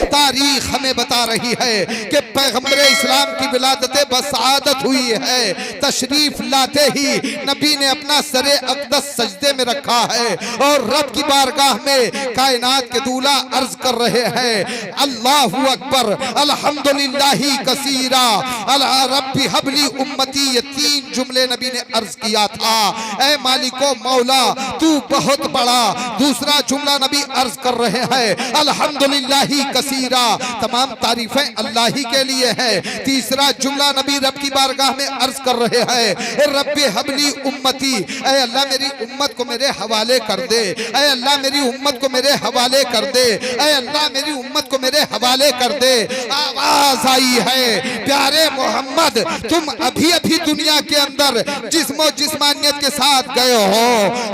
तारीख हमें बता रही है कि पैगंबर इस्लाम की विलादत बसादत हुई है। तशरीफ लाते ही नबी ने अपना सरे अक़दस सजदे में रखा है और रब की बारगाह में कायनात के दूल्हा अर्ज कर रहे हैं अल्लाहु अकबर अल्हम्दुलिल्लाहि कसीरा अला रब्बी हबली उम्मती। ये तीन जुमले नबी ने अर्ज किया था, ऐ मालिको मौला तू बहुत बड़ा। दूसरा जुमला नबी अर्ज कर रहे हैं अल्हम्दुलिल्लाहि कसीरा, तमाम तारीफें अल्लाह ही के लिए है। तीसरा जुमला नबी रब की बारगाह में अर्ज कर रहे हैं रब्बी हबली उम्मती, ऐ अल्लाह मेरी उम्मत को मेरे हवाले कर दे, ऐ अल्लाह मेरी उम्मत को मेरे हवाले कर दे, ऐ अल्लाह मेरी उम्मत को मेरे हवाले कर दे। आवाज आई है प्यारे मोहम्मद तुम अभी अभी दुनिया के अंदर जिस्मो जिस्मानियत के साथ गए हो,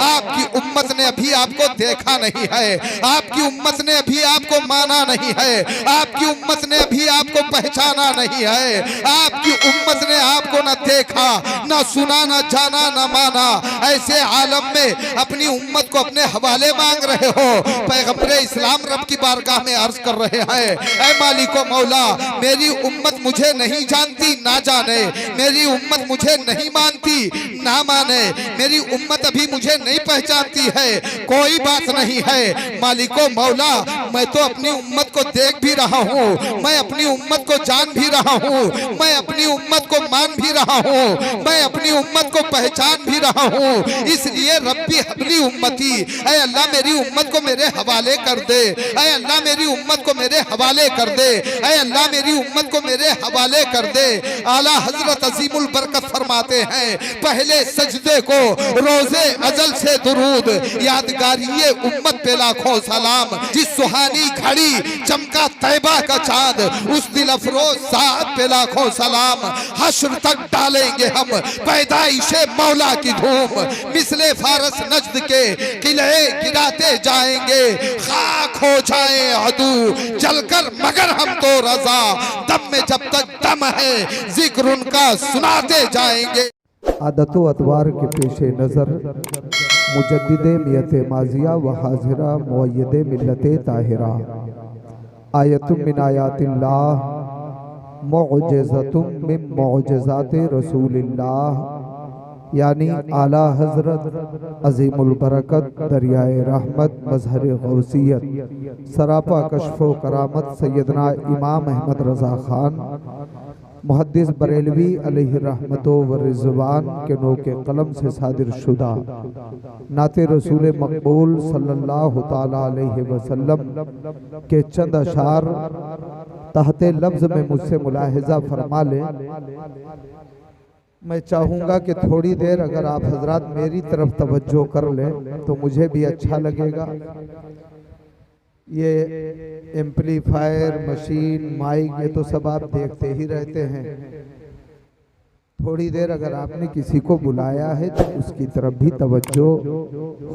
आपकी उम्मत ने अभी आपको देखा नहीं है, आपकी उम्मत ने अभी आपको माना नहीं है, आपकी उम्मत ने अभी आपको पहचाना नहीं है, आपकी उम्मत ने आपको न देखा न सुना न जाना न माना। ऐसे आलम में अपनी उम्मत को अपने हवाले मांग रहे हो। पैगंबर इस्लाम रब की बारगाह में अर्ज कर रहे हैं ऐ मालिको मौला मेरी उम्मत मुझे नहीं जानती ना जाने, मेरी उम्मत मुझे नहीं मानती ना माने, मेरी उम्मत अभी मुझे नहीं पहचानती है। कोई बात नहीं है मालिको मौला, मैं तो अपनी उम्मत को देख भी रहा हूँ, मैं अपनी उम्मत को जान भी रहा हूँ, मैं अपनी उम्मत को मान भी रहा हूँ, मैं अपनी उम्मत को पहचान भी रहा हूँ। इसलिए रब्बी हबली उम्मती, ऐ अल्लाह मेरी उम्मत को मेरे हवाले कर दे, ऐ अल्लाह मेरी उम्मत को मेरे हवाले कर दे, ऐ अल्लाह मेरी उम्मत को मेरे हवाले कर दे। आला हजरत अजीमुल बरकत फरमाते हैं पहले सजदे को रोजे अजल से दुरूद, यादगारिये उम्मत पे लाखों सलाम। जिस सुहानी घड़ी चमका तैबा का चांद, उस दिल अफरोज साहब पे लाखों सलाम। हश्र तक डालेंगे हम पैदाइशे मौला की धूम, मिसले फारस नजद के किले गिराते जाएंगे। खाक हो जाए अदू जलकर मगर हम तो रजा, दम में जब तक दम है जिक्र उनका सुनाते जाएंगे। आदतो अतवार के पेश नज़र मुजद्दिदे मियत माजिया व हाजिरा मुअय्यदे मिल्लते ताहिरा, आयतुम मिन आयातिल्लाह मुअज्जज़तुम मिन मुअज्जज़ाते रसूलिल्लाह, यानी आला हजरत अजीमुल बरकत दरियाए रहमत मजहर गौसियत सरापा कशफ़ो करामत सैयदना इमाम अहमद रज़ा खान मुहद्दिस बरेलवी अलैहि रहमतो व रिज़वान के नो के कलम से सादिर शुदा नाते रसूल मकबूल सल्लल्लाहु ताला अलैहि वसल्लम के चंद अशार तहते लफ्ज़ में मुझसे मुलाहिज़ा फरमा लें। मैं चाहूँगा कि थोड़ी देर अगर आप हजरात मेरी तरफ तवज्जो कर लें तो मुझे भी अच्छा लगेगा। ये एम्पलीफायर मशीन माइक ये तो सब आप देखते ही रहते हैं, थोड़ी देर अगर आपने किसी को बुलाया है तो उसकी तरफ भी तवज्जो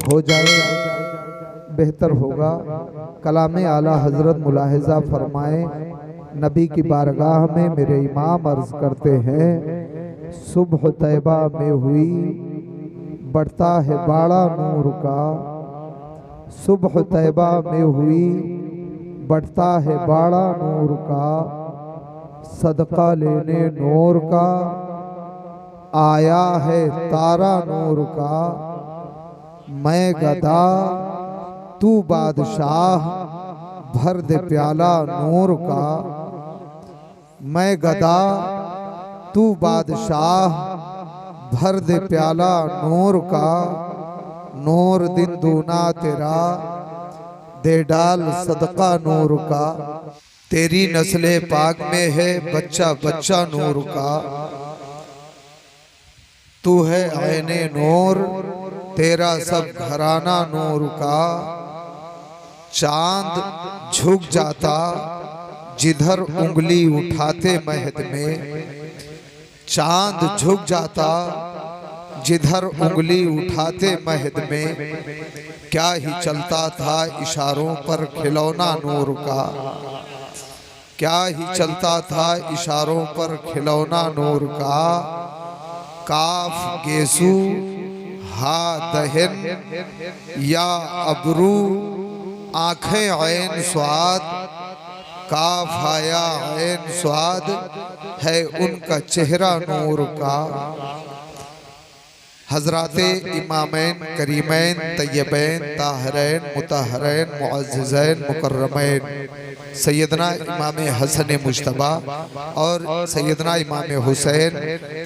हो जाए बेहतर होगा। कलाम आला हजरत मुलाहिज़ा फरमाए नबी की बारगाह में मेरे इमाम अर्ज करते हैं सुबह तैबा में हुई बढ़ता है बाड़ा नूर का, सुबह तैबा में हुई बढ़ता है बाड़ा नूर का, सदका लेने नूर का आया है तारा नूर का। मैं गदा तू बादशाह भर दे प्याला नूर का, मैं गदा तू बादशाह भर दे प्याला नूर का। नूर दिन दूना तेरा दे डाल सदका नूर का, तेरी नस्ले पाक में है बच्चा बच्चा नूर का। तू है ऐने नूर तेरा सब घराना नूर का। चांद झुक जाता जिधर उंगली उठाते महद में, चांद झुक जाता जिधर उंगली उठाते महद में। क्या ही चलता था इशारों पर खिलौना नूर का, क्या ही चलता था इशारों पर खिलौना नूर का। काफ गेसू हा दहन या अबरू आंखें ऐन स्वाद, काफ हाया ऐन स्वाद है उनका चेहरा नूर का। हजराते इमामैन करीमैन तय्यबैन ताहरैन मुताहरैन मुअज़्ज़ज़ैन मुकर्रमैन सैयदना इमाम हसन मुज्तबा और सैयदना इमाम हुसैन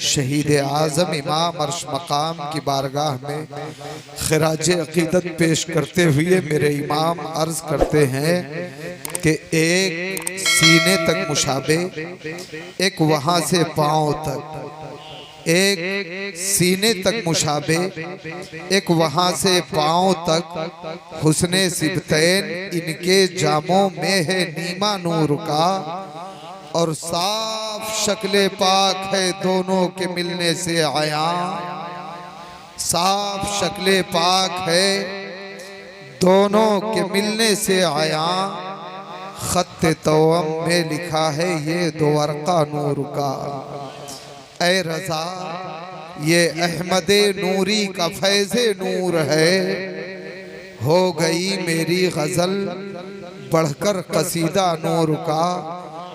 शहीद आज़म इमाम अर्श मकाम की बारगाह में खिराज अकीदत पेश करते हुए मेरे इमाम अर्ज करते हैं कि एक सीने तक मुशाबे, एक वहाँ से पाँव तक, एक सीने तक मुशाबे, एक वहाँ से पाँव तक, हुस्ने सिबतैन इनके जामों में है नीमा नूर का। और साफ शक्ले पाक है दोनों के मिलने से आया, साफ शक्ले पाक है दोनों के मिलने से आया। खत्ते तौअम में लिखा है ये दो वर्क़ा नूर का। ऐ रज़ा ये अहमदे नूरी का फैज़े नूर है, हो गई मेरी गज़ल बढ़कर कसीदा नूर का।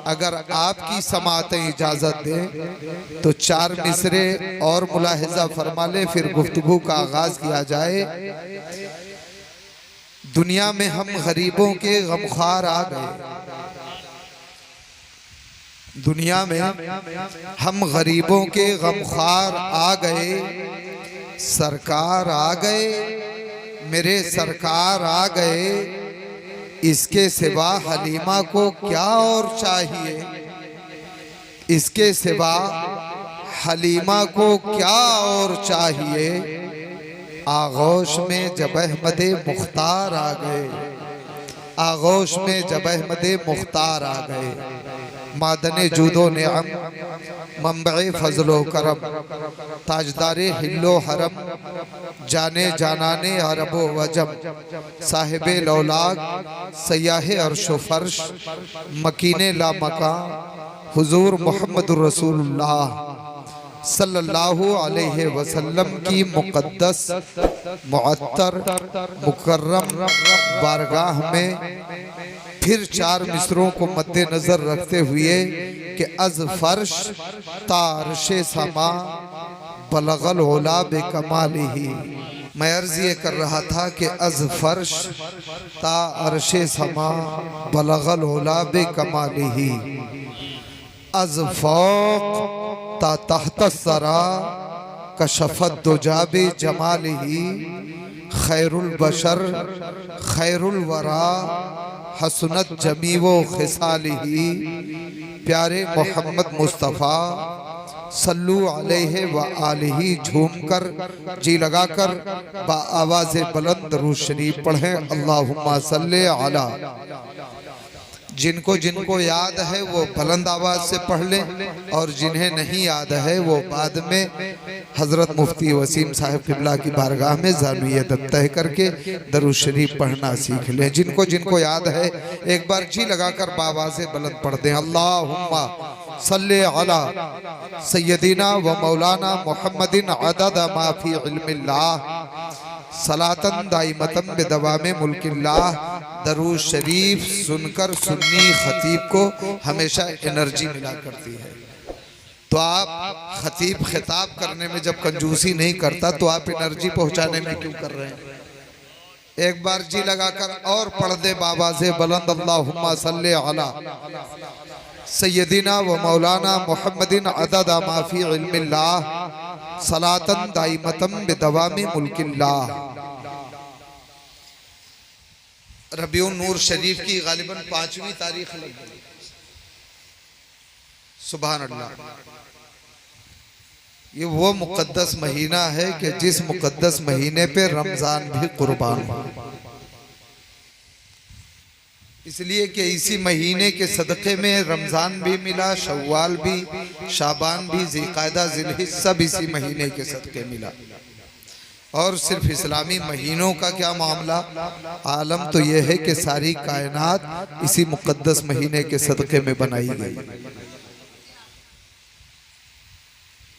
अगर आपकी समातें इजाज़त दें तो 4 मिसरे और मुलाहिज़ा फरमा ले, फिर गुफ्तगू का आगाज़ किया जाए। दुनिया में हम गरीबों के गमख्वार आ गए, दुनिया में हम गरीबों के गमख्वार आ गए। सरकार आ गए, मेरे सरकार आ गए, इसके सिवा हलीमा को क्या और चाहिए, इसके सिवा हलीमा को क्या और चाहिए। आगोश में जब अहमदे मुख्तार आ गए, आगोश में जब अहमदे मुख्तार आ गए। मादने जूदो निअम मंबए फजलो करम, ताजदारे हिल्लो हरम, जाने जानाने अरबो वजम, साहिबे लौलाक सयाहे अर्शो फर्श, मकीने ला मका, हुजूर मोहम्मदुर रसूलुल्लाह सल्लल्लाहु अलैहि वसल्लम की मुक़द्दस मुअत्तर मुकर्रम बारगाह में फिर 4 मिसरों को मद्देनजर रखते हुए कि अज फर्श तारशे समा बलगल ओला बेकमालिही। मैं अर्ज ये कर रहा था कि अज फर्श ता अरशे समा बलगल ओला बेकमालिही, अज फौक ता तहत सरा कशफत दुजाबे जमालिही, खैरुल बशर खैरुल वरा हसनत जमीवो खिसालिही। प्यारे मोहम्मद मुस्तफ़ा सल्लु अलैहि व आलिही झूमकर जी लगाकर बा आवाज़ बुलंद दरूद शरीफ पढ़ें। अल्लाहुम्मा सल्ले अला। जिनको जिनको याद है वो बुलंद आवाज़ से पढ़ लें, और जिन्हें नहीं याद है वो बाद में हज़रत मुफ्ती वसीम साहब क़िबला की बारगाह में ज़ानुई अदब तय करके दरूद शरीफ पढ़ना सीख लें। जिनको जिनको याद है एक बार जी लगाकर बावाज़े बुलंद पढ़ दें। अल्लाहुम्मा सल्ले अला सय्यदिना व मौलाना मुहम्मदिन अदद मा फी इल्मिल्लाह सलातन दाइमतन बेदवामे मुल्किल्लाह। दरूद शरीफ सुनकर सुन्नी खतीब को हमेशा एनर्जी मिला करती है। तो आप खतीब खिताब करने में जब कंजूसी नहीं करता तो आप एनर्जी पहुंचाने में क्यों कर रहे हैं। एक बार जी लगाकर और पढ़ दे बाबाज़े बुलंद। अल्लाहुम्मा सल्ले अला सय्यदिना व मौलाना मुहम्मदिन अदद मा फी इल्मिल्लाह सलातन दाइमतन बेदवामी मुल्किल्लाह। रबीउन नूर शरीफ की गालिबन 5वीं तारीख लग गई। सुभान अल्लाह। ये वो मुकद्दस महीना है कि जिस मुकद्दस महीने पे रमजान भी कुर्बान हुआ, इसलिए कि इसी महीने के सदक़े में रमजान भी मिला, शव्वाल भी, शाबान भी, ज़िलक़ादा ज़िलहिज सब इसी महीने के सदक़े मिला। और सिर्फ इस्लामी महीनों का क्या मामला, आलम तो यह है कि सारी कायनात इसी मुकद्दस महीने के सदक़े में बनाई गई।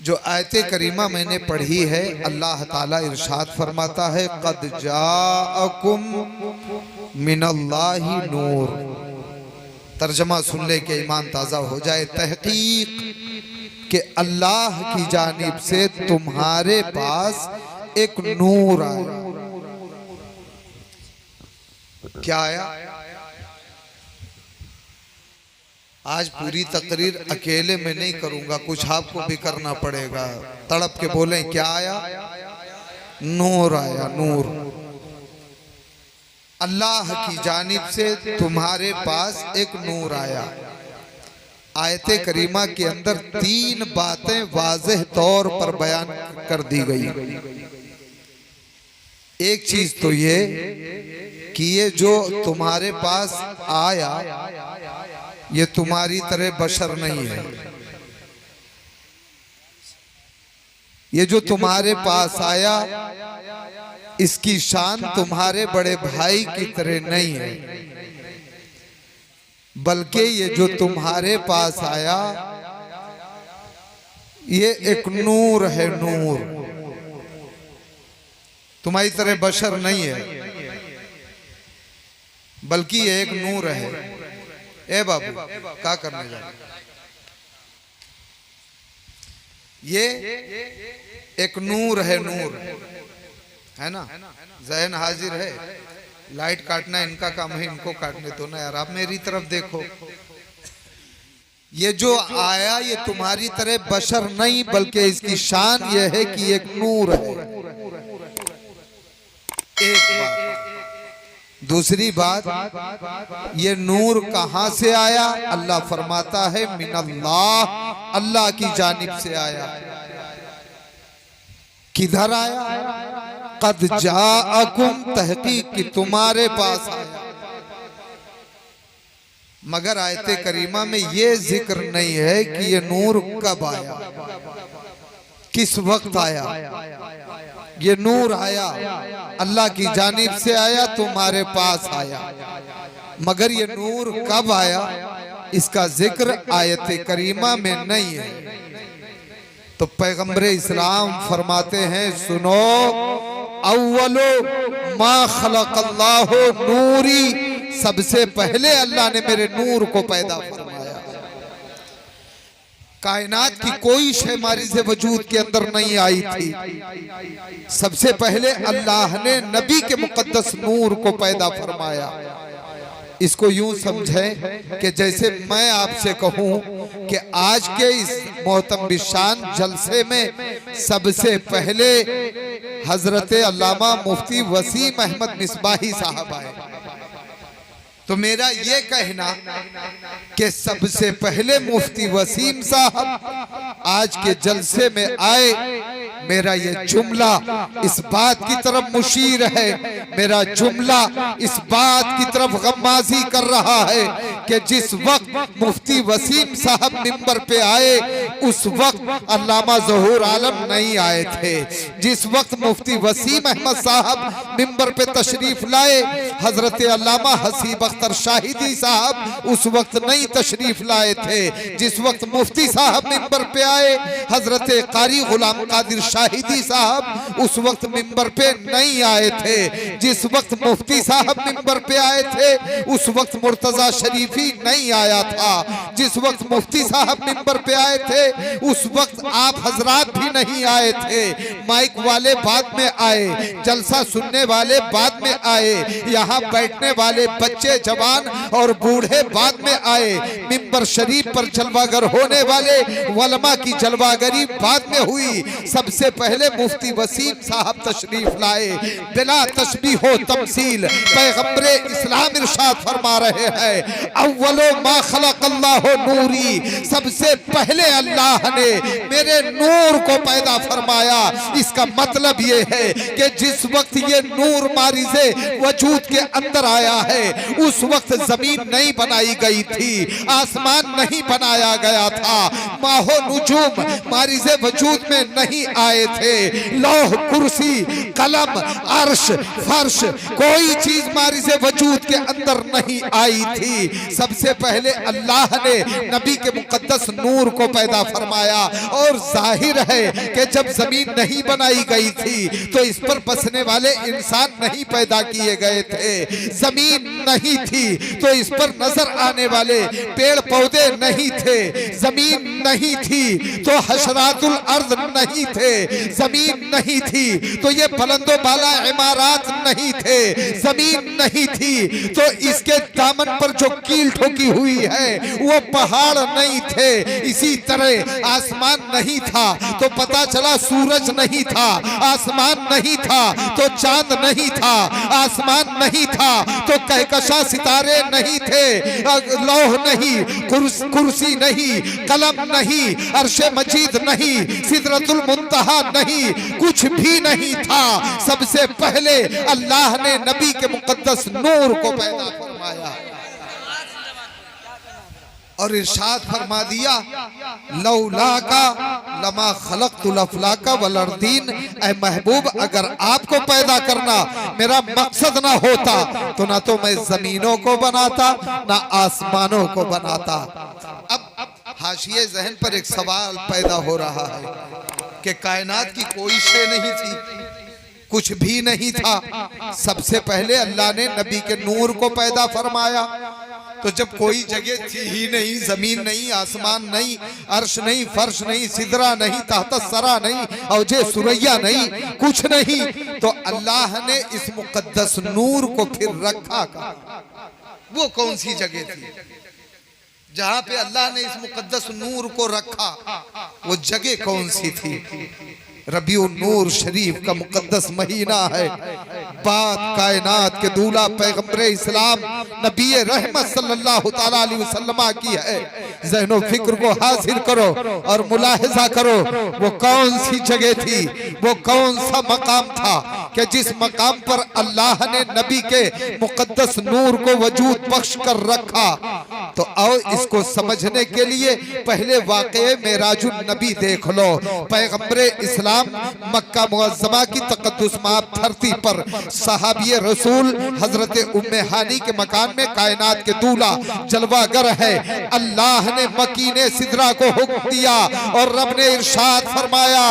जो आयते करीमा मैंने पढ़ी है, अल्लाह ताला इरशाद फरमाता है क़द जाअकुम मिनल्लाहि नूर। तर्जमा सुन ले के ईमान ताज़ा हो जाए। तहकीक कि अल्लाह की जानिब से तुम्हारे पास एक नूर आया। क्या आया? आज पूरी तकरीर अकेले में नहीं करूंगा, कुछ आपको भी करना पड़ेगा। तड़प के बोले क्या आया? नूर आया, नूर। अल्लाह की जानिब से तुम्हारे पास एक नूर आया। आयते करीमा के अंदर 3 बातें वाज़ेह तौर पर बयान कर दी गई। एक चीज तो ये कि ये जो तुम्हारे पास आया ये तुम्हारी तरह बशर नहीं है। ये जो तुम्हारे पास आया इसकी शान तुम्हारे बड़े भाई की तरह नहीं है, बल्कि ये जो तुम्हारे पास आया ये एक नूर है, नूर। तुम्हारी तरह बशर नहीं है, बल्कि ये एक नूर है। ए बाबू क्या करने जा? ये एक नूर है, नूर है ना। जहन हाजिर है, लाइट काटना इनका काम है, इनको काटने दो ना यार। आप मेरी तरफ देखो, ये जो आया ये तुम्हारी तरह बशर नहीं, बल्कि इसकी शान ये है कि एक नूर है। एक बात। दूसरी बात, ये नूर कहां से आया? अल्लाह फरमाता है मिनल्लाह, अल्लाह की जानिब से आया। किधर आया? कद जाअकुम, तहकीक कि तुम्हारे पास आया। मगर आयते करीमा में ये जिक्र नहीं है कि ये नूर कब आया, किस वक्त आया। ये नूर आया, अल्लाह की जानिब से आया, तुम्हारे पास आया। मगर ये नूर कब आया इसका जिक्र आयते करीमा में नहीं है। तो पैगंबर इस्लाम फरमाते हैं, सुनो, अव्वलो मा खलक़ल्लाहु नूरी, सबसे पहले अल्लाह ने मेरे नूर को पैदा फरमाया। कायनात की कोई शय मारिज़े वजूद के अंदर नहीं आई थी। सबसे पहले अल्लाह ने नबी के मुकद्दस नूर को पैदा फरमाया। इसको यूं समझें कि जैसे मैं आपसे कहूं कि आज के इस मोहतम बिशान जलसे में सबसे पहले हजरत अल्लामा मुफ्ती वसीम अहमद मिसबाही साहब आए, तो मेरा ये कहना कि सबसे पहले मुफ्ती वसीम साहब आज के जलसे में आए, मेरा ये जुमला इस बात की तरफ मुशीर है, मेरा जुमला इस बात की तरफ गम्माजी कर रहा है कि जिस वक्त मुफ्ती वसीम साहब मिंबर पे आए उस वक्त अल्लामा ज़हूर आलम नहीं आए थे। जिस वक्त मुफ्ती वसीम अहमद साहब मिंबर पे तशरीफ लाए, हजरत अल्लामा हसीब अख्तर शाहिदी साहब उस वक्त नहीं तशरीफ लाए थे। जिस वक्त मुफ्ती साहब मिंबर पे आए, हजरत कारी गुलाम कादिर शाहिदी साहब उस वक्त मिंबर पे नहीं आए थे। जिस वक्त मुफ्ती साहब मिंबर पे आए थे उस वक्त मुर्तजा शरीफी नहीं आया था। जिस वक्त मुफ्ती साहब मिंबर पे आए थे उस वक्त आप हजरात भी नहीं आए थे। माइक वाले बाद में आए, जलसा सुनने वाले बाद में आए, यहाँ बैठने वाले बच्चे जवान और बूढ़े बाद में आए। मिंबर शरीफ पर जलवागर होने वाले वलमा की जलवागरी बाद में हुई। सबसे पहले मुफ्ती वसीम साहब तशरीफ लाए। बिला तशबीह हो तमसील पैगंबर इस्लाम इरशाद फरमा रहे हैं, अव्वलो मा खलक़ल्लाहु नूरी, सबसे पहले अल्लाह ने मेरे नूर को पैदा फरमाया। इसका मतलब ये है कि जिस वक्त ये नूर मारिज़े वजूद के अंदर आया है उस वक्त जमीन नहीं बनाई गई थी, आसमान नहीं बनाया गया था, माहो नुजूम मारिज़े वजूद में नहीं आए थे। लौह, कुर्सी, कलम, अर्श, फर्श, कोई चीज मारिज वजूद के अंदर नहीं आई थी। सबसे पहले अल्लाह ने नबी के मुकद्दस नूर को पैदा फरमाया। और जाहिर है कि जब जमीन नहीं बनाई गई थी तो इस पर बसने वाले इंसान नहीं पैदा किए गए थे। जमीन नहीं थी तो इस पर नजर आने वाले पेड़ पौधे नहीं थे। जमीन नहीं थी तो हशरातुल अर्द नहीं थे। जमीन नहीं थी तो ये बुलंदो बाला इमारात नहीं थे। जमीन नहीं थी तो इसके दामन पर जो कील ठोकी हुई है वो पहाड़ नहीं थे। इसी तरह आसमान नहीं था तो पता चला सूरज नहीं था। आसमान नहीं था तो चांद नहीं था। आसमान नहीं था तो कहकशा सितारे नहीं थे। लौह नहीं, कुर्सी नहीं, कलम नहीं, अर्शे मजीद नहीं, सिदरतुल मुंतहा नहीं, कुछ भी नहीं था। सबसे पहले अल्लाह ने नबी के मुकद्दस नूर को पैदा फरमाया और इरशाद फरमा दिया, लौला का लमा खलक़तुल अफ़लाका वल अर्दीन। ऐ महबूब, अगर आपको पैदा करना मेरा मकसद ना होता तो ना तो मैं जमीनों को बनाता ना आसमानों को बनाता। अब हाशिए ज़हन पर एक सवाल पैदा हो रहा है कि कायनात की कोई शय नहीं थी, कुछ भी नहीं था। सबसे पहले अल्लाह ने नबी के नूर को पैदा फरमाया। तो जब कोई जगह थी ही नहीं, जमीन नहीं, आसमान नहीं, अर्श नहीं, फर्श नहीं, सिदरा नहीं, तहत सरा नहीं, औजे सुरैया नहीं, कुछ नहीं, तो अल्लाह ने इस मुकद्दस नूर को फिर रखा कहाँ? वो कौन सी जगह थी जहां पे अल्लाह ने इस मुकद्दस नूर को रखा? वो जगह कौन सी थी? रबीउन नूर शरीफ का मुकद्दस महीना है। बात कायनात के दूल्हा पैगंबर इस्लाम नबी रहमत सल्लल्लाहु ताला अलैहि वसल्लम की है। ज़हनो फिक्र को हासिल करो और मुलाहिजा करो वो कौन सी जगह थी, वो कौन सा मकाम था कि जिस मकाम पर अल्लाह ने नबी के मुकद्दस नूर को वजूद बख्श कर रखा। तो आओ इसको समझने के लिए पहले वाक़े मेराजुन नबी देख लो। पैगंबर इस्लाम मक्का मुअज़्ज़मा की तक़द्दुसमाब धरती पर सहाबी रसूल हजरत उम्मे हानी के मकान में कायनात के दूल्हा जलवागर है। अल्लाह ने मकीने सिदरा को हुक्म दिया और रब ने इरशाद फरमाया,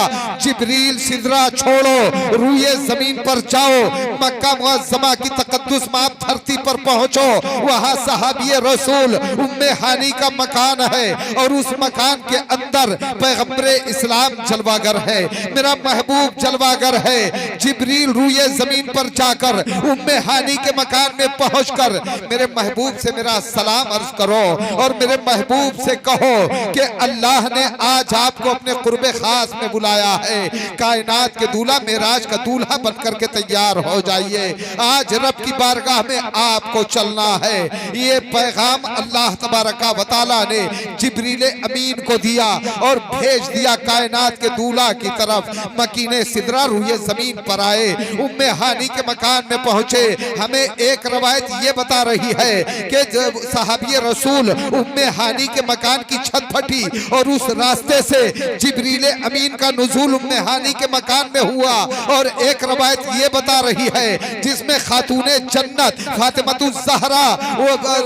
जिब्रील सिदरा छोड़ो, रूए जमीन पर जाओ, मक्का मुअज़्ज़मा की तक़द्दुसमाब धरती पर पहुंचो। वहां सहाबी रसूल उम्मे हानी का मकान है और उस मकान के अंदर पैगंबर इस्लाम जलवागर है, मेरा महबूब जलवागर है। जिब्रील रूए जमीन पर जाकर उम्मे हानी के मकान में पहुंचकर मेरे महबूब से मेरा सलाम अर्ज करो और मेरे महबूब से कहो कि अल्लाह ने आज आपको अपने कुर्बे खास में बुलाया है। कायनात के दूल्हा मेराज का दूल्हा बनकर के तैयार हो जाइए, आज रब की बारगाह में आपको चलना है। ये पैगाम अल्लाह तबारका व तआला ने जिब्रील अमीन को दिया और भेज दिया कायनात के दूल्हा की तरफ। मकीने सिदरा रूए जमीन पर आए, उम्मे हानी के मकान में पहुंचे। हमें एक रवायत ये बता रही है कि जब सहाबी रसूल उम्मे हानी के मकान की छत फटी और उस रास्ते से जिब्रील अमीन का नुज़ूल उम्मे हानी के मकान में हुआ। और एक रवायत ये बता रही है जिसमें खातूने जन्नत फातिमतुज़ ज़हरा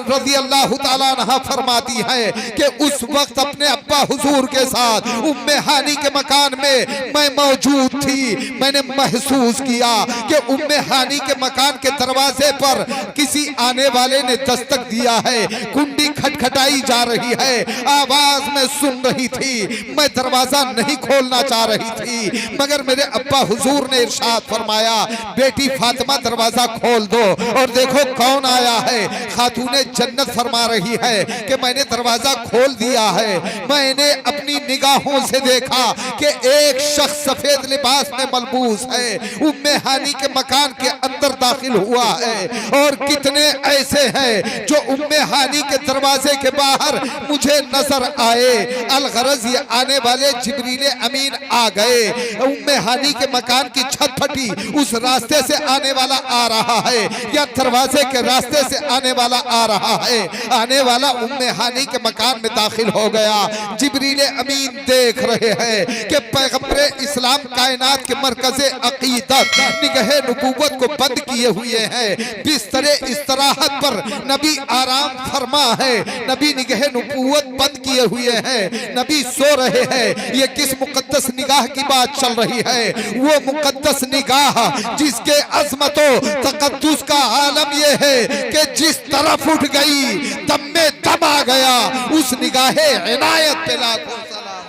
रज़ियल्लाहु ताला अन्हा फरमाती है कि उस वक्त अपने अब्बा हुजूर के साथ उम्मे हानी के मकान में मैं मौजूद थी। मैंने महसूस किया कि उम्मे हानी के मकान के दरवाजे पर किसी आने वाले ने दस्तक दिया है, कुंडी खटखटाई जा रही है, आवाज में सुन रही थी, मैं दरवाजा नहीं खोलना चाह रही थी, मगर मेरे अब्बा हुजूर ने इरशाद फरमाया, बेटी फातिमा दरवाजा खोल दो। और देखो कौन आया है, खातूने जन्नत फरमा रही है कि मैंने दरवाजा खोल दिया है। मैंने अपनी निगाहों से देखा कि एक शख्स सफेद लिबास में मलबूस है, उम्मे हानी के मकान के अंदर दाखिल हुआ है। और कितने ऐसे हैं जो उम्मे हानी के दरवाजे के बाहर मुझे नजर आए। अलगरज ये आने वाले जिब्रील अमीन आ गए, उम्मे हानी के मकान की छत फटी उस रास्ते से आने वाला आ रहा है या दरवाजे के रास्ते से आने वाला आ रहा है। आने वाला उम्मे हानी के मकान में दाखिल हो गया। जिब्रील अमीन देख रहे हैं कि पैगंबर इस्लाम कायनात के मरकज़े अकीदत निगहे नबूवत को बंद किए हुए हैं। बिस्तरे इस्तराहत पर नबी आराम फरमा है, नबी निगहे नबूवत बंद किए हुए हैं, नबी सो रहे हैं। ये किस मुकद्दस निगाह की बात चल रही है? वो मुकद्दस निगाह जिसके अज़मतो तक़द्दुस का आलम ये है कि जिस तरफ उठ गई दम में दम आ गया, उस निगाहे इनायत पे लाखों सलाम।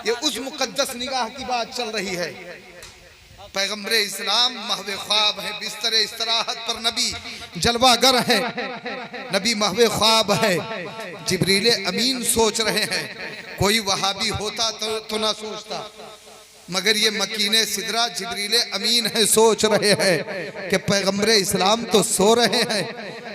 ये उस मुकद्दस निगाह की बात चल रही है। पैगंबर इस्लाम महवे ख्वाब है, बिस्तर इस्तराहत पर नबी जलवागर है, नबी महवे ख्वाब है। जिब्रील अमीन सोच रहे हैं। कोई वहाबी होता तो ना सोचता, मगर ये मकीने सिदरा जिब्रील अमीन है, सोच रहे हैं कि पैगंबर इस्लाम तो सो रहे हैं।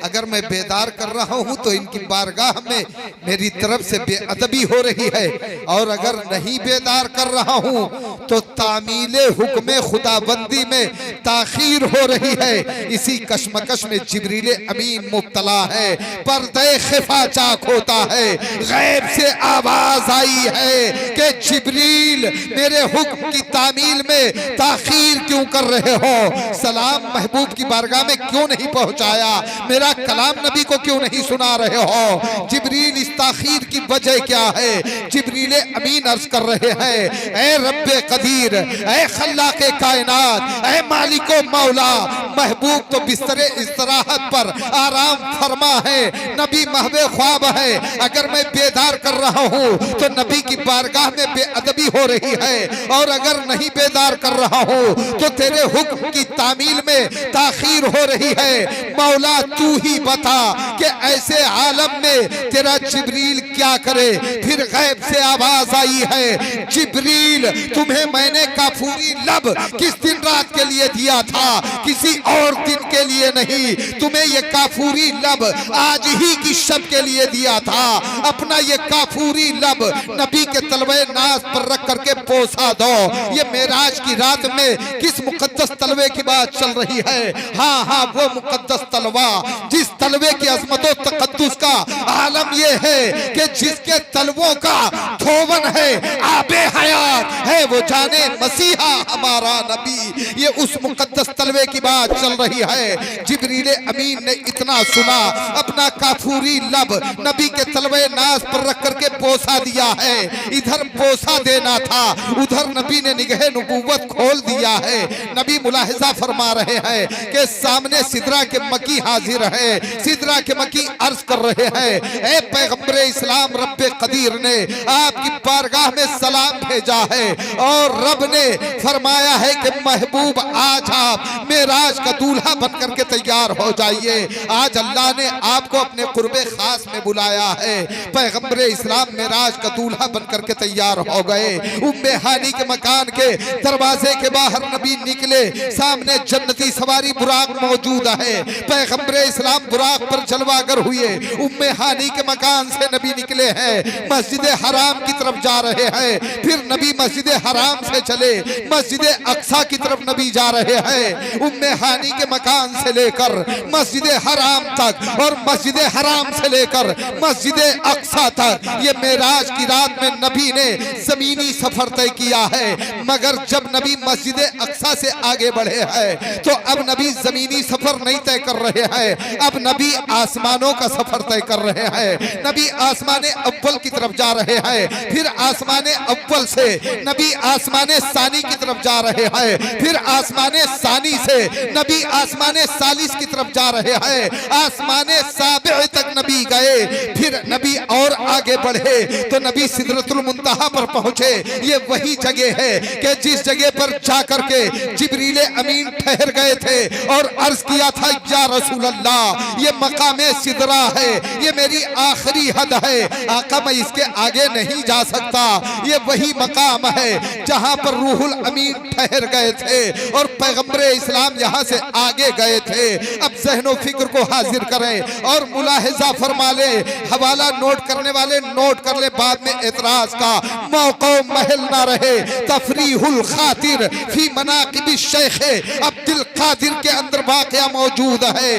अगर मैं बेदार कर रहा हूं तो इनकी बारगाह में मेरी तरफ से बेअदबी हो रही है, और अगर नहीं बेदार कर रहा हूं तो तामीले हुक्म खुदाबंदी में ताखीर हो रही है। इसी कशमकश में जिब्रील अमीन मुब्तला है। पर्दे खिफा चाक होता है। गैब से आवाज आई है कि जिब्रील मेरे हुक्म की तामील में ताखीर क्यों कर रहे हो? सलाम महबूब की बारगाह में क्यों नहीं पहुंचाया? मेरा कलाम नबी को क्यों नहीं सुना रहे हो? जिब्रील इस ताखीर की वजह क्या है? जिब्रील अमीन अर्ज कर रहे हैं, ऐ रब्बे कदीर, ऐ खल्लाके कायनात, ऐ मालिको मौला, महबूब तो बिस्तरे इस्तराहत पर आराम फरमा है, नबी महवे ख्वाब है। अगर मैं बेदार कर रहा हूँ तो नबी की बारगाह में बेअदबी हो रही है, और अगर नहीं बेदार कर रहा हूँ तो तेरे हुक्म की तामील में ताखीर हो रही है। मौला तू ही बता कि ऐसे आलम में तेरा जिब्रील क्या करे? फिर गैब से आवाज आई है, जिब्रील तुम्हें मैंने काफूरी लब किस दिन रात के लिए दिया था, किसी और दिन के लिए नहीं। तुम्हें ये काफूरी लब आज ही की शब के लिए दिया था। अपना ये काफूरी लब नबी के तलवे नाज पर रख करके पोसा दो। ये मेराज की रात में किस मुकद्दस तलवे की बात चल रही है? हाँ हाँ, वो मुकद्दस तलवा जिस तलवे की अजमतों तकद्दुस का आलम ये है कि जिसके तलवों का धोवन है, आबे हयात है, वो जाने मसीहा हमारा नबी। ये उस मुकद्दस तलवे की बात चल रही है। जिब्रील अमीन ने इतना सुना, अपना काफूरी लब नबी के तलवे नाज पर रख करके पोसा दिया है। इधर पोसा देना था, उधर नबी ने निगहे नबूवत खोल दिया है। नबी मुलाहिजा फरमा रहे हैं कि सामने सिदरा के मकी हाजिर है। सिदरा के मकी अर्ज कर रहे हैं, ऐ पैगंबर इस्लाम, रब्बे कदीर ने आपकी बारगाह में सलाम भेजा है, और रब ने फरमाया है कि महबूब आज आप मेराज का दूल्हा बन करके तैयार हो जाइए। आज अल्लाह ने आपको अपने कुर्बे खास में बुलाया है। पैगंबर इस्लाम मेराज का दूल्हा बन करके तैयार हो गए। उम्मे हानी के मकान के दरवाजे के बाहर नबी निकले, सामने जन्नती सवारी बुराक मौजूद है। पैगंबर इस्लाम बुराक पर जलवागर हुए। उम्मे हानी के मकान से नबी निकले हैं, मस्जिद हराम की तरफ जा रहे हैं। फिर नबी मस्जिद हराम से चले, मस्जिद अक्सा की तरफ नबी जा रहे हैं। उम्मे हानी के मकान से लेकर मस्जिद हराम तक, और मस्जिद हराम से लेकर मस्जिद अक्सा तक, ये मेराज की रात में नबी ने जमीनी सफर तय किया है। मगर जब नबी मस्जिद अक्सा से आगे बढ़े हैं तो अब नबी जमीनी सफर नहीं तय कर रहे हैं, अब नबी आसमानों का सफर तय कर रहे हैं। नबी आसमाने अव्वल की तरफ जा रहे हैं, फिर आसमाने अव्वल से नबी आसमाने सानी की तरफ जा रहे हैं, फिर आसमाने सानी से नबी आसमाने सालिस की तरफ जा रहे हैं। आसमाने साबिअ तक नबी गए, फिर नबी और आगे बढ़े तो नबी सिदरतुल मुंतहा पर पहुंचे। ये वही जगह है कि जिस जगह पर जाकर के जिब्रील अमीन ठहर गए थे और अर्ज किया था, या रसूल अल्लाह, ये मकामे सिदरा है, ये मेरी आखिरी हद है आका, मैं इसके आगे नहीं जा सकता। ये वही मकाम है जहां पर रूहुल अमीन ठहर गए थे और पैगंबर इस्लाम यहां से आगे गए थे। अब ज़हनो फिक्र को हाजिर करें और मुलाहिजा फरमा ले। हवाला नोट करने वाले नोट कर ले, बाद में एतराज का मौका महल ना रहे। तफरीहुल खातिर फी मनाकिबी शेख अब्दुल कादिर के अंदर वाक़या मौजूद है।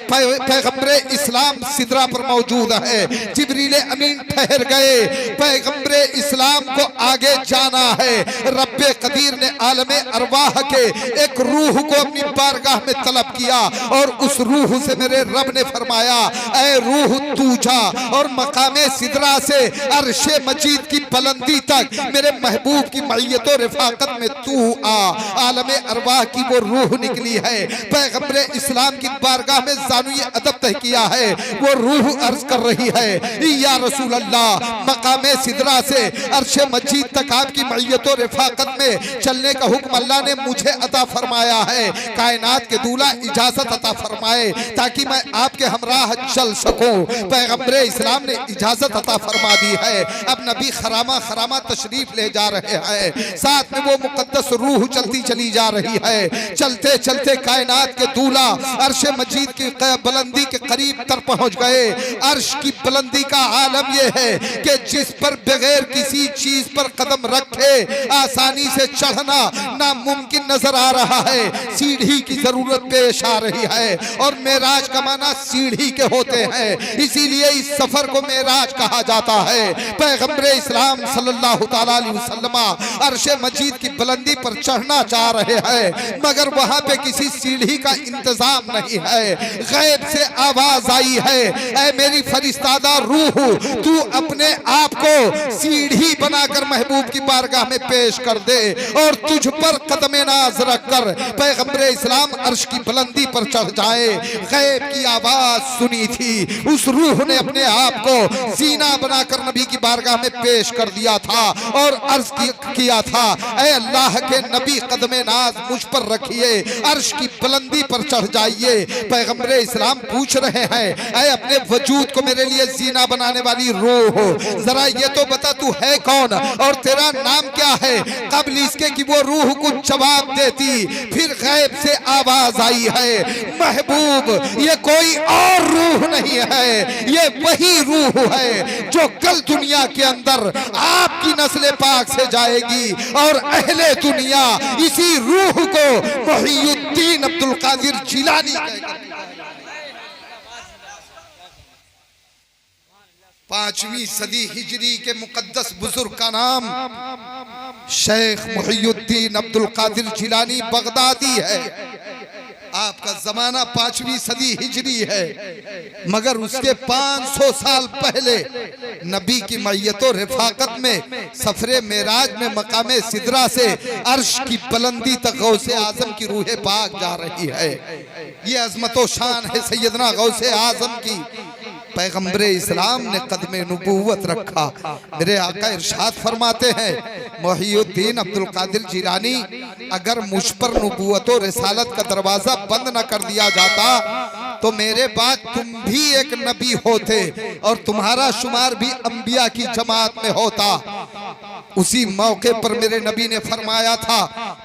पैगंबर इस्लाम सिदरा पर मौजूद है। जिब्रील अमीन ठहर गए, पैगंबर इस्लाम को आगे जाना है। रब्बे कदीर ने आलमे अरवाह के एक रूह को अपनी बारगाह में तलब किया और उस रूह से मेरे रब ने फरमाया, ऐ रूह तू जा और मकामे सिदरा से अर्शे मजीद की बुलंदी तक मेरे महबूब की मईयत और रिफाकत में तू आ। आलमे अरवाह की वो रूह निकली है। पैगंबर इस्लाम की बारगाह में ज़ानुए अदब तय किया है। वो रूह अर्ज कर रही है, या रसूल अल्लाह, मकामे सिदरा से अर्शे मजीद तक आपकी मईयत और रिफाकत में चलने का हुक्म अल्लाह ने मुझे अता फरमाया है। कायनात के दूल्हा इजाजत अता फरमाए ताकि मैं आपके हमराह चल सकूं। पैगंबर इस्लाम ने इजाजत अता फरमा दी है। अब नबी खरामा खरामा तशरीफ ले जा रहे हैं, साथ में वो मुकद्दस रूह चलती चली जा रही है। चलते चलते कायनात के दूल्हा अर्श मजीद की बुलंदी के करीब तर पहुंच गए। अर्श की बुलंदी का आलम यह है कि जिस पर बगैर किसी चीज पर कदम रखे आसानी से चढ़ना नामुमकिन नजर आ रहा है। सीढ़ी की जरूरत पेश आ रही है और मेराज का माना सीढ़ी के होते हैं, इसीलिए इस सफर को मेराज कहा जाता है। पैगंबर इस्लाम सल्लल्लाहु तआला अलैहि वसल्लम अर्शे मजीद की बुलंदी पर चढ़ना चाह रहे हैं, मगर वहां पे किसी सीढ़ी का इंतजाम नहीं है। गैब से आवाज आई है, ऐ मेरी फरिश्तादा रूह, तू अपने आप को सीढ़ी बनाकर महबूब की बारगाह में पेश कर दे और तुझ पर कदमे नाज रखकर पैगंबर इस्लाम अर्श की बुलंदी पर चढ़ जाए। गैब की आवाज सुनी थी, उस रूह ने अपने आप को सीना बनाकर नबी की बारगाह में पेश कर दिया था और अर्ज किया था, ऐ अल्लाह के नबी कदमे नाज मुझ पर रखिए, अर्श की बुलंदी पर चढ़ जाइए। पैगंबर इस्लाम पूछ रहे हैं, ऐ अपने वजूद को मेरे लिए सीना बनाने वाली रूह, जरा ये तो बता तू है कौन और तेरा नाम क्या है। कबल इसके कि वो रूह कुछ जवाब देती, फिर गैब से आवाज आई है, महबूब ये कोई और रूह नहीं है, ये वही रूह है जो कल दुनिया के अंदर आपकी नस्ल पाक से जाएगी और अहले दुनिया इसी रूह को मुहियुद्दीन अब्दुल कादिर जिलानी कहेगी। 5वीं सदी हिजरी के मुकद्दस बुजुर्ग का नाम शेख मुहियुद्दीन अब्दुल कादिर जिलानी बगदादी है। आपका जमाना 5वीं सदी हिजरी है, मगर उसके 500 साल पहले नबी की मय्यत और रिफाकत में सफरे मेराज में मकामे सिदरा से अर्श की बुलंदी तक गौसे आजम की रूह पाक जा रही है। ये अजमत व शान है सैयदना गौसे आजम की। पैगंबर इस्लाम ने कदमे नबूवत रखा। मेरे आका इरशाद फरमाते हैं, मुहियुद्दीन अब्दुल कादिर जिलानी, अगर मुझ पर नबूवत और रिसालत का दरवाजा बंद न कर दिया जाता तो मेरे बाद तुम भी एक नबी होते और तुम्हारा शुमार भी अंबिया की जमात में होता। उसी मौके पर मेरे नबी ने फरमाया था,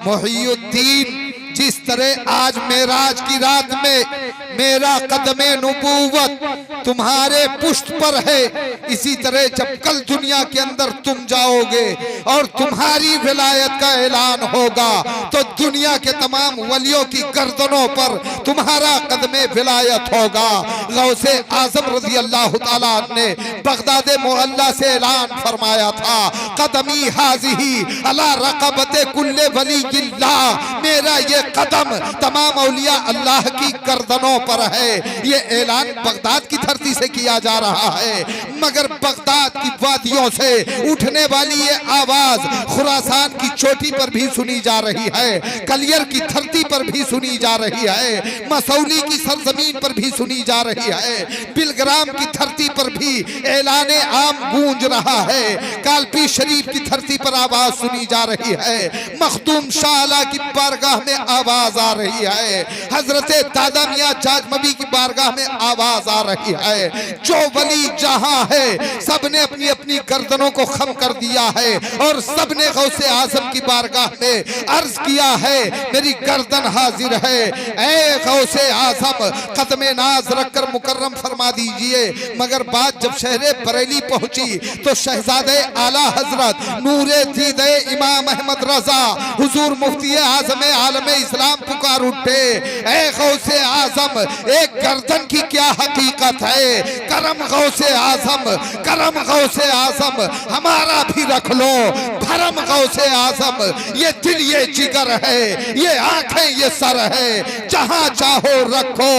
मुहियुद्दीन, जिस तरह आज मेराज की रात में मेरा कदमे नबूवत तुम्हारे पुष्ट पर है, इसी तरह जब कल दुनिया के अंदर तुम जाओगे और तुम्हारी विलायत का ऐलान होगा तो दुनिया के तमाम वलियों की गर्दनों पर तुम्हारा कदमे विलायत होगा। गौसे आजम रजी अल्लाह ताला ने बगदाद मोहल्ला से ऐलान फरमाया था, कदमी हाजिही अला रक़बते कुल्ले वलीयिल्लाह, मेरा ये कदम तमाम औलिया अल्लाह की गर्दनों पर है। ये ऐलान बगदाद की धरती से किया जा रहा है, मगर बगदाद की वादियों से उठने वाली ये आवाज खुरासान की चोटी पर भी सुनी जा रही है, कलियर की धरती पर भी सुनी जा रही है, मसौली की सरजमीन पर भी सुनी जा रही है, बिलग्राम की धरती पर भी ऐलाने आम गूंज रहा है, कालपी शरीफ की धरती पर आवाज सुनी जा रही है, मखदूम शाह की बारगाह में आवाज आ रही है, हजरत दादा मियां आज नबी की बारगाह में आवाज आ रही है, जो वली जहां है सबने अपनी अपनी गर्दनों को खम कर दिया है और सबने गौसे आजम की बारगाह में अर्ज किया है, मेरी गर्दन हाजिर है, ऐ गौसे आजम कदमे नाज रखकर मुकर्रम फरमा दीजिए। मगर बात जब शहरे बरेली पहुंची तो शहजादे आला हजरत नूरे दीदे इमाम अहमद रजा हुजूर मुफ्ती आजम आलम इस्लाम पुकार उठे, ऐ गौसे आजम एक गर्दन की क्या हकीकत है, करम गौसे आजम, करम गौसे आजम हमारा भी रख लो, भरम गौसे आजम ये दिल ये जिगर है, ये आंखें ये सर है, जहां चाहो रखो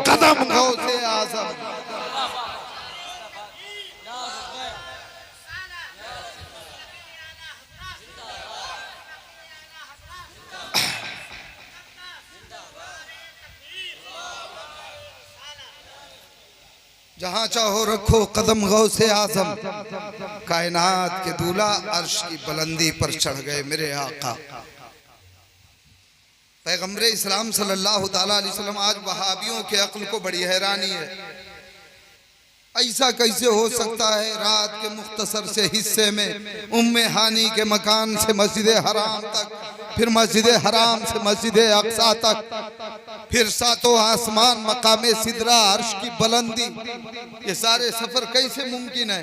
कदम गौसे आजम। जहां चाहो रखो कदम गौसे आजम, कायनात के दूल्हा अर्श की बुलंदी पर चढ़ गए मेरे आका पैगंबर इस्लाम सल्लल्लाहु ताला अलैहि वसल्लम। आज वहाबियों के अक्ल को बड़ी हैरानी है, ऐसा कैसे हो सकता है रात के मुख्तसर से हिस्से में उम्मे हानी के मकान से मस्जिद हराम तक, फिर मस्जिद हराम से मस्जिद अक्सा तक, फिर सातों आसमान मकामे सिदरा अर्श की बुलंदी, ये सारे सफर कैसे मुमकिन है?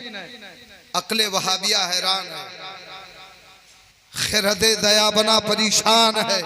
अक्ले वहाबिया हैरान है, खिरदे दया बना परेशान है।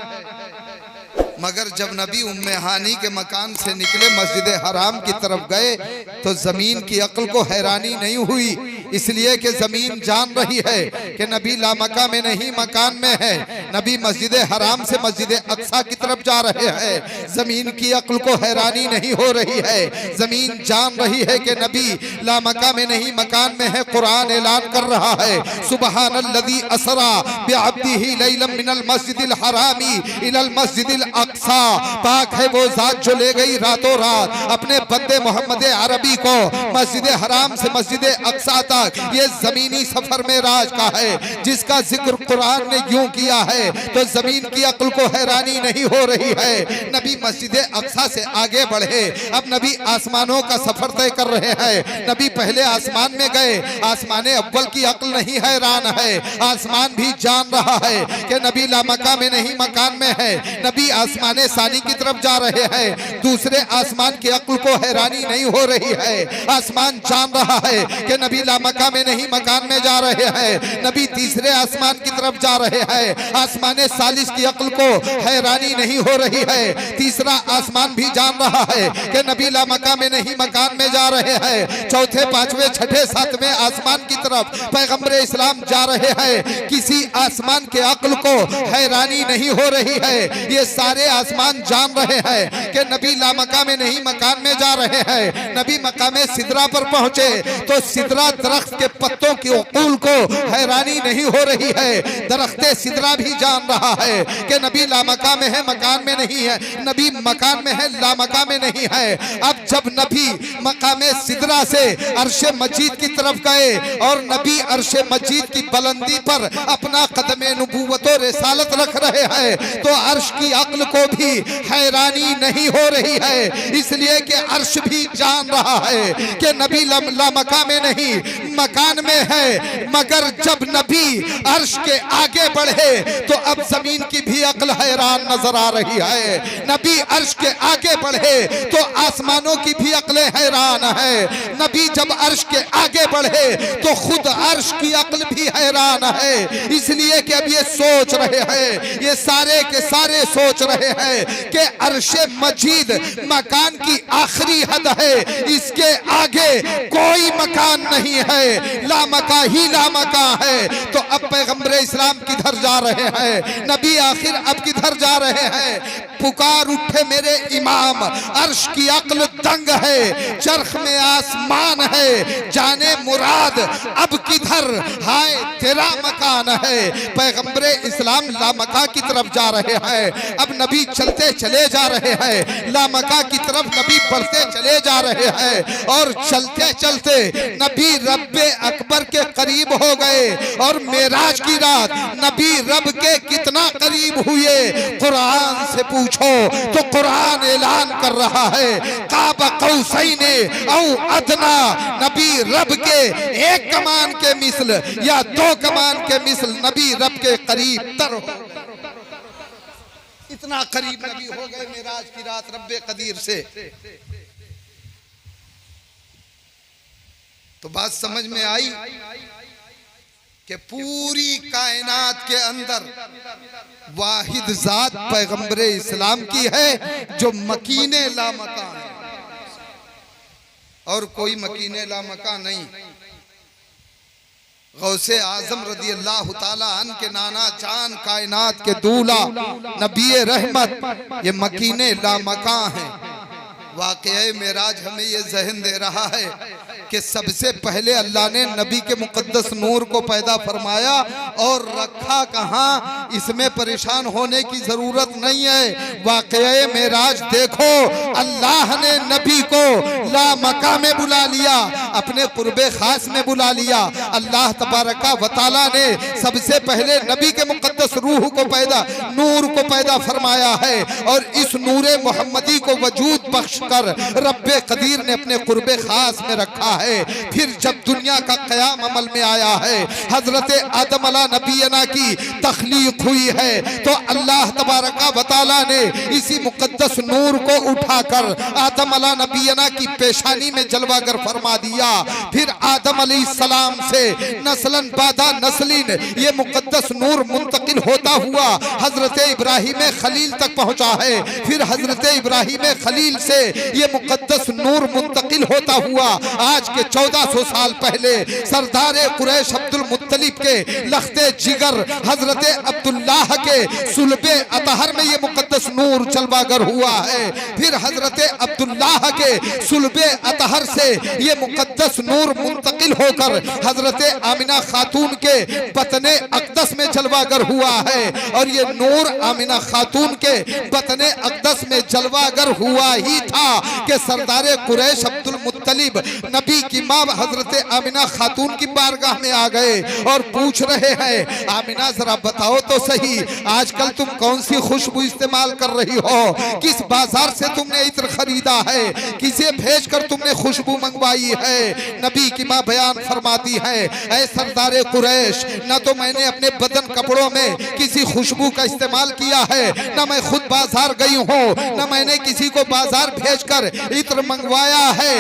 मगर जब नबी उम्मे हानी के मकान से निकले मस्जिद हराम की तरफ गए तो जमीन की अक्ल को हैरानी नहीं हुई, इसलिए कि जमीन जान रही है कि नबी लामका में नहीं मकान में है, नबी मस्जिद हराम से मस्जिद अक्सा की तरफ जा रहे हैं। जमीन की अक्ल को हैरानी नहीं हो रही है, जमीन जान रही है कि नबी लामका में नहीं मकान में है। कुरान ऐलान कर रहा है, सुबहानल्लज़ी असरा बिअब्दिही लैलन मिनल मस्जिदिल हरामी इलल मस्जिदिल अक्सा। पाक है वो जात जो ले गई रातों रात अपने बंदे मोहम्मद अरबी को मस्जिद हराम से मस्जिद अक्सा तक। ये जमीनी सफर में राज का है जिसका जिक्र कुरान ने यूं किया है तो जमीन की अक्ल को हैरानी नहीं हो रही है। नबी मस्जिद अक्सा से आगे बढ़े, अब नबी आसमानों का सफर तय कर रहे हैं। नबी पहले आसमान में गए, आसमान अव्वल की अक्ल नहीं हैरान है, आसमान भी जान रहा है कि नबी लामका में नहीं मकान में है। नबी आसमान सानी की तरफ जा रहे हैं, दूसरे आसमान की अक्ल को हैरानी नहीं हो रही है, आसमान जान रहा है कि नबी लामका में नहीं मकान में जा रहे हैं। नबी तीसरे आसमान की तरफ जा रहे हैं, आसमान सालिस की अक्ल को हैरानी नहीं हो रही है, तीसरा आसमान भी जान रहा है कि नबी लामका में नहीं मकान में जा रहे हैं। चौथे पांचवें छठे सातवें आसमान की तरफ पैगंबर इस्लाम जा रहे हैं, किसी आसमान के अक्ल को हैरानी नहीं हो रही है। ये सारे आसमान जान रहे हैं कि नबी लामका में नहीं मकान में जा रहे हैं। नबी मकामे सिदरा पर पहुंचे तो सिदरा दरख्त के पत्तों की उकूल को हैरानी नहीं हो रही है, दरख्ते सिदरा भी जान रहा है कि नबी लामका में है मकान में नहीं है, नबी मकान में है लामका में नहीं है। अब जब नबी मकामे सिदरा से अर्शे मजीद की तरफ गए और नबी अर्शे मजीद की बुलंदी पर अपना कदमे नबूवत और रिसालत रख रहे हैं तो अर्श की अक्ल को भी हैरानी नहीं हो रही है, इसलिए कि अर्श भी जान रहा है कि नबी लामका में नहीं मकान में है। मगर जब नबी अर्श के आगे बढ़े तो अब जमीन की भी अक्ल हैरान नजर आ रही है। नबी अर्श के आगे बढ़े तो आसमानों की भी अक्ल हैरान है। नबी जब अर्श के आगे बढ़े तो खुद अर्श की अक्ल भी हैरान है, इसलिए कि अब ये सोच रहे हैं, ये सारे के सारे सोच रहे हैं कि अर्शे मजीद मकान की आखिरी हद है, इसके आगे कोई मकान नहीं है, लामका ही लामका है। तो अब पैगंबर इस्लाम किधर जा रहे हैं? नबी आखिर अब किधर जा रहे हैं? पुकार उठे मेरे इमाम, अर्श की अक्ल दंग है, चरख में आसमान है, जाने मुराद अब किधर, हाय तेरा मकान है। पैगंबर इस्लाम लामका की तरफ जा रहे हैं, अब नबी चलते चले जा रहे हैं, लामका की तरफ नबी बढ़ते चले जा रहे हैं और चलते चलते नबी रब्बे अकबर के करीब हो गए। और मेराज की रात नबी रब के कितना करीब हुए कुरान से पूछो तो कुरान ऐलान कर रहा है काबा कौसैने औ अदना, नबी रब के एक कमान के मिसल या दो कमान के मिसल नबी रब के करीब तर हो। इतना करीब नबी हो गए मेराज की रात रब्बे कदीर से। तो बात समझ में आई कि पूरी कायनात के अंदर वाहिद जात पैगंबर इस्लाम की है जो मकीने लामकान है, और कोई मकीने लामकान नहीं। गौसे आजम रदी अल्लाह ताला अन के नाना जान कायनात के दूल्हा नबी रहमत ये मकीने लामकान है। वाक़या मेराज हमें ये जहन दे रहा है कि सबसे पहले अल्लाह ने नबी के मुकद्दस नूर को पैदा फरमाया और रखा कहाँ, इसमें परेशान होने की जरूरत नहीं है। वाक़या मेराज देखो, अल्लाह ने नबी को ला मका में बुला लिया, अपने कुर्बे खास में बुला लिया। अल्लाह तबारका व तआला ने सबसे पहले नबी के मुकद्दस रूह को पैदा, नूर को पैदा फरमाया है, और इस नूरे मोहम्मदी को वजूद बख्श कर रब्बे कदीर ने अपने कुर्बे खास में रखा है। फिर जब दुनिया का क़याम अमल में आया है, हजरत आदम अला नबीना की तख्लीक हुई है, तो अल्लाह तबारका व तआला ने इसी मुकद्दस नूर को उठाकर आदम अला नबीना की पेशानी में जलवागर फरमा दिया। फिर आदम अलैहिस्सलाम से नस्लन बादा नस्लिन ये मुकद्दस नूर मुंतकिल होता हुआ हजरत इब्राहिम खलील तक पहुंचा है। फिर हजरत इब्राहिम खलील से ये मुकद्दस नूर मुंतकिल होता हुआ आज के 1400 साल पहले सरदार कुरैश अब्दुल मुत्तलिब के लख्ते जिगर हजरत अब्दुल्लाह के सुलबे अतहर में ये मुकद्दस नूर जलवागर हुआ है। फिर हजरत अब्दुल्लाह के सुलबे अतहर से ये मुकद्दस नूर मुंतकिल होकर हजरत आमिना खातून के बतने अक़दस में जलवागर हुआ है, और ये नूर आमिना खातून के बतने अक़दस में जलवागर हुआ ही था कि सरदार कुरैश अब्दुल मुत्तलिब नबी की माँ हजरत आमिना खातून की बारगाह में आ गए और पूछ रहे हैं, आमिना जरा बताओ तो सही, आजकल तुम कौन सी खुशबू इस्तेमाल कर रही हो, किस बाजार से तुमने इत्र खरीदा है, किसे भेजकर तुमने खुशबू मंगवाई है। नबी की माँ बयान फरमाती है, ऐ सरदार कुरैश, न तो मैंने अपने बदन कपड़ों में किसी खुशबू का इस्तेमाल किया है, न मैं खुद बाजार गई हूँ, न मैंने किसी को बाजार भेजकर इत्र मंगवाया है।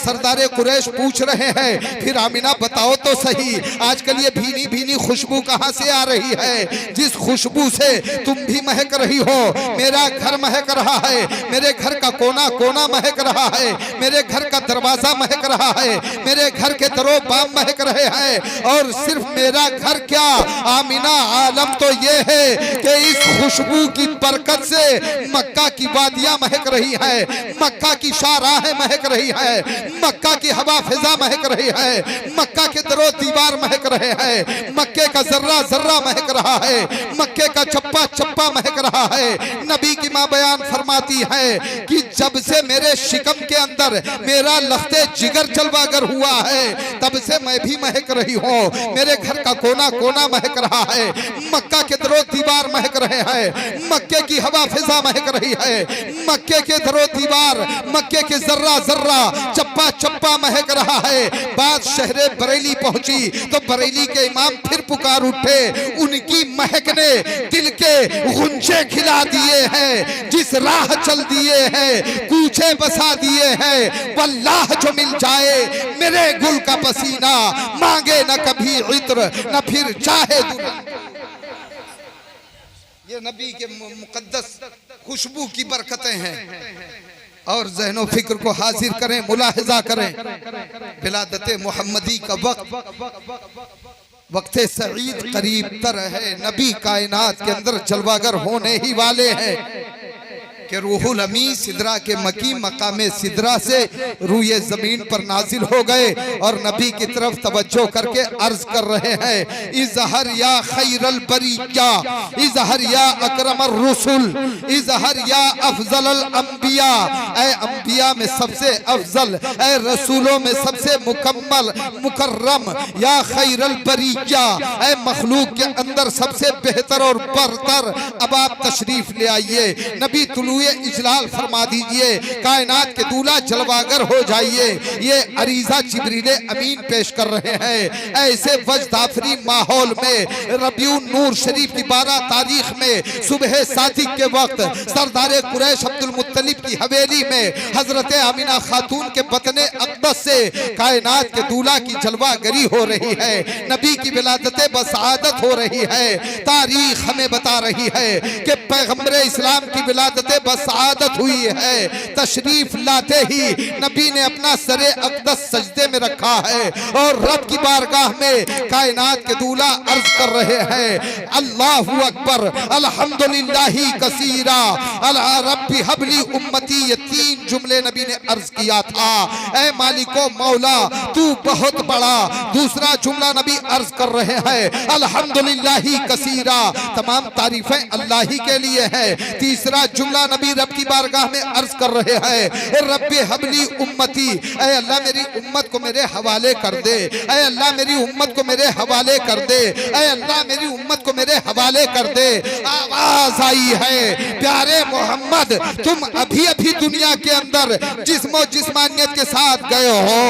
सरदार कुरैश पूछ रहे हैं, फिर आमिना बताओ तो सही, आजकल ये भीनी भीनी खुशबू कहाँ से आ रही है, जिस खुशबू से तुम भी महक रही हो, मेरा घर महक रहा है, मेरे घर का कोना कोना महक रहा है, मेरे घर का दरवाजा महक रहा है, मेरे घर के दरो बाम महक रहे हैं, और सिर्फ मेरा घर क्या आमिना, आलम तो ये है कि इस खुशबू की बरकत से मक्का की वादियां महक रही है, मक्का की शाहराहें महक रही है, मक्का की हवा फिजा महक रही है, मक्का के दरो दीवार महक रहे हैं, मक्के का जर्रा जर्रा महक रहा है, मक्के का चप्पा चप्पा महक रहा है। नबी की माँ बयान फरमाती है कि जब से मेरे शिकम के अंदर मेरा लख्ते जिगर जलवागर हुआ है, तब से मैं भी महक रही हूँ, मेरे घर का कोना कोना महक रहा है, मक्का के दरो दीवार महक रहे हैं, मक्के की हवा फिजा महक रही है, मक्के के दरो दीवार, मक्के के जर्रा जर्रा चप्पा चप्पा महक रहा है। बात शहरे बरेली पहुंची तो बरेली के इमाम फिर पुकार उठे, उनकी महक ने दिल के गुंजे खिला दिए हैं, जिस राह चल दिए हैं कूचे बसा दिए हैं, वल्लाह जो मिल जाए मेरे गुल का पसीना, मांगे न कभी इत्र न फिर चाहे दुल्हन। ये नबी के मुकद्दस खुशबू की बरकतें हैं, और ज़हनो फिक्र को हाजिर करें, मुलाहिजा करें, विलादत मोहम्मदी का वक्त सईद करीब तर है, नबी कायनात के अंदर जलवागर होने ही वाले हैं। कि रूहुल अमीन सिदरा के मकी मकामे सिदरा से रूए जमीन पर नाजिल हो गए और नबी की तरफ तवज्जो करके अर्ज कर रहे हैं, इजहर या खैरल बरिया, इजहर या अकरमर रसूल, इजहर या अफजलल अंबिया, ऐ अंबिया में सबसे अफजल, ऐ रसूलों में सबसे मुकम्मल मुकर्रम, या खैरल बरिया, ऐ मखलूक के अंदर सबसे बेहतर और बरतर, अब आप तशरीफ ले आइए, नबी तुलुए इजलाल फरमा दीजिए, कायनात के दूल्हा जलवागर हो जाइए। ये अरीजा जिब्रीले अमीन पेश कर रहे हैं। ऐसे वजदाफरी माहौल में रबीउन नूर शरीफ की 12 तारीख में सुबह सादिक के वक्त सरदार कुरैश अब्दुल मुत्तलिब की हवेली में हजरत आमिना खातून के बतने अक़दस से कायनात के दूल्हा की जलवागरी हो रही है, नबी की विलादत बसादत हो रही है। तारीख हमें बता रही है कि पैगंबर इस्लाम की विलादत बसादत हुई है। तशरीफ लाते ही नबी ने अपना सरे अक़दस सजदे में रखा है और रब की बारगाह में कायनात के दूल्हा अर्ज कर रहे हैं, अल्लाहु अकबर अल्हम्दुलिल्लाहि कसीरा अला रब्बी हबली उम्मती। ये 3 जुमले नबी ने अर्ज किया था, ऐ मालिको मौला तू बहुत बड़ा। दूसरा जुमला नबी अर्ज कर रहे हैं, अल्हम्दुलिल्लाहि कसीरा, तमाम तारीफें अल्लाह ही के लिए है। तीसरा जुमला नबी रब की बारगाह में अर्ज कर रहे हैं, रब्बी हबली उम्मती, ऐ अल्लाह मेरी उम्मत को मेरे हवाले कर दे, ऐ अल्लाह मेरी उम्मत को मेरे हवाले कर दे, ऐ अल्लाह मेरी उम्मत को मेरे हवाले कर दे। आवाज आई है, प्यारे मोहम्मद तुम अभी अभी दुनिया के अंदर जिस्मो जिस्मानियत के साथ गए हो,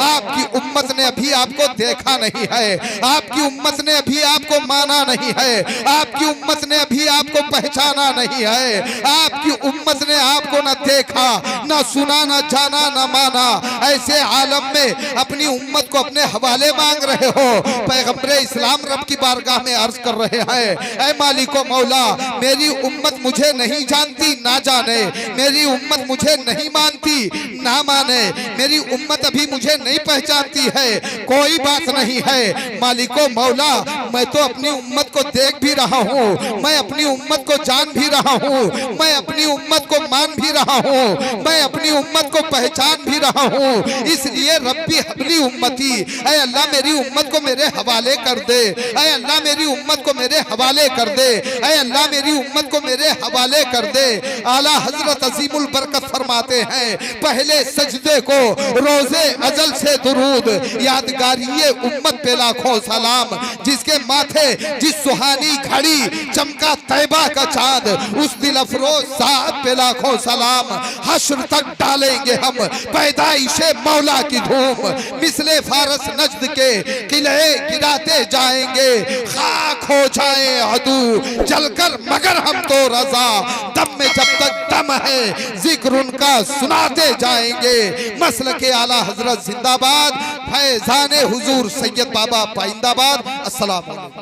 आपकी उम्मत ने अभी आपको देखा नहीं है, आपकी उम्मत ने अभी आपको माना नहीं है, आपकी उम्मत ने अभी आपको पहचाना नहीं है, आपकी उम्मत ने आपको न देखा न सुना न जाना न माना। ऐसे आलम में अपनी उम्मत को अपने हवाले मांग रहे हो। पैगंबर इस्लाम रब की बारगाह में अर्ज कर रहे हैं, ऐ मालिको मौला मेरी उम्मत मुझे नहीं जानती ना जाने, मेरी उम्मत मुझे नहीं मानती ना माने, मेरी उम्मत अभी मुझे नहीं पहचानती है। कोई बात नहीं है मालिको मौला, मैं तो अपनी उम्मत को देख भी रहा हूँ, मैं अपनी उम्मत को जान भी रहा हूँ, मैं अपनी उम्मत को मान भी रहा हूँ, मैं अपनी उम्मत को पहचान भी रहा हूँ। इसलिए रब्बी हबली उम्मती, ऐ अल्लाह मेरी उम्मत को मेरे हवाले कर दे, ऐ अल्लाह मेरी उम्मत को मेरे हवाले कर दे, ऐ अल्लाह मेरी उम्मत को मेरे हवाले कर दे। आला हजरत अजीमुल बरकत फरमाते हैं, पहले सजदे को रोजे अजल से दुरूद, यादगारिये उम्मत पे लाखों सलाम, जिसके माथे जिस सुहानी घड़ी चमका तैबा का चांद, उस दिल अफरोज साहब पे लाखों सलाम। हश्र तक डालेंगे हम पैदाइशे मौला की धूम, मिसले फारस नजद के किले गिराते जाएंगे, खाक हो जाए अदू जलकर मगर हम तो रजा, दम में जब तक दम है जिक्र उनका सुनाते जाएंगे। मसल के आला हजरत जिंदाबाद, फैजाने हुजूर सैयद बाबा पाइंदाबाद। अस्सलाम वालेकुम।